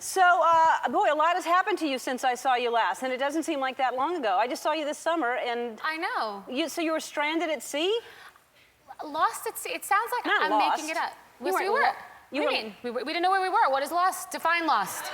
So, boy, a lot has happened to you since I saw you last, and it doesn't seem like that long ago. I just saw you this summer, and... I know. So you were stranded at sea? Lost at sea? It sounds like Not I'm lost. making it up. You Yes, weren't we were. You What do you mean? We didn't know where we were. What is lost? Define lost.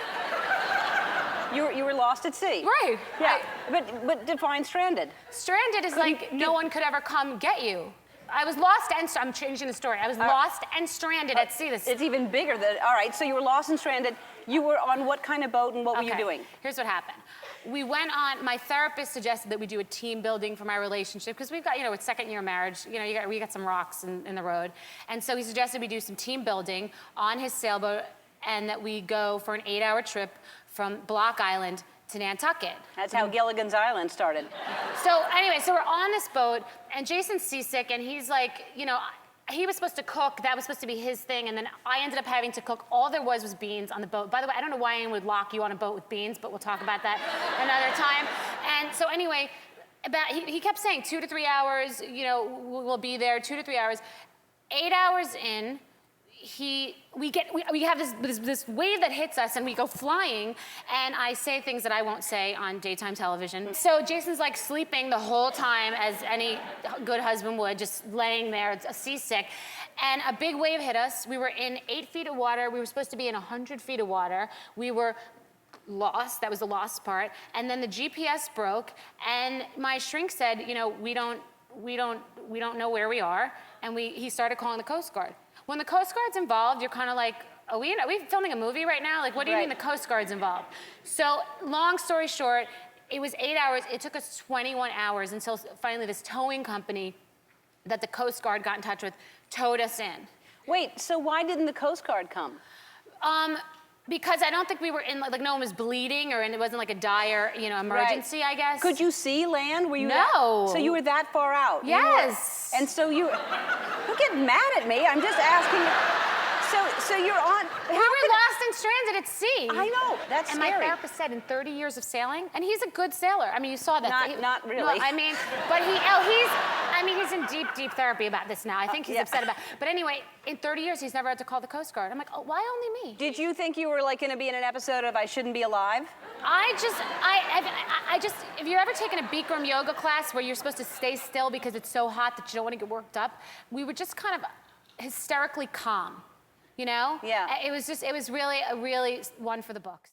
You were lost at sea. Right. Yeah, but define stranded. Stranded is like no one could ever come get you. I was lost and... I'm changing the story. I was lost and stranded at sea. It's even bigger than... All right, so you were lost and stranded. You were on what kind of boat, and what were you doing? Here's what happened. We went on... My therapist suggested that we do a team building for my relationship, because we've got, you know, it's second year marriage. You know, we got some rocks in the road. And so he suggested we do some team building on his sailboat, and that we go for an 8-hour trip from Block Island to Nantucket. That's how Gilligan's Island started. So anyway, so we're on this boat, and Jason's seasick, and he's like, you know, he was supposed to cook. That was supposed to be his thing, and then I ended up having to cook. All there was beans on the boat. By the way, I don't know why anyone would lock you on a boat with beans, but we'll talk about that another time. And so anyway, he kept saying 2 to 3 hours, you know, we'll be there, 2 to 3 hours. 8 hours in, we have this wave that hits us, and we go flying, and I say things that I won't say on daytime television. So Jason's like sleeping the whole time, as any good husband would, just laying there, seasick, and a big wave hit us. We were in 8 feet of water. We were supposed to be in 100 feet of water. We were lost. That was the lost part. And then the GPS broke, and my shrink said, you know, we don't know where we are, and he started calling the Coast Guard. When the Coast Guard's involved, you're kind of like, are we filming a movie right now? Like, what do you mean the Coast Guard's involved? So, long story short, it was 8 hours. It took us 21 hours until finally this towing company that the Coast Guard got in touch with towed us in. Wait, so why didn't the Coast Guard come? Because I don't think we were in, like no one was bleeding, or it wasn't like a dire, you know, emergency, I guess. Could you see land? Were you No. So you were that far out? Yes. And so don't get mad at me. I'm just asking. So you're on... We were lost and stranded at sea. I know, that's scary. And my therapist said in 30 years of sailing, and he's a good sailor. I mean, you saw that. Not really. No, I mean, but he's in deep therapy about this now. I think he's upset about it. But anyway, in 30 years, he's never had to call the Coast Guard. I'm like, oh, why only me? Did you think you were like going to be in an episode of I Shouldn't Be Alive? I just, if you're ever taking a Bikram yoga class where you're supposed to stay still because it's so hot that you don't want to get worked up, we were just kind of hysterically calm. You know? Yeah. It was really one for the books.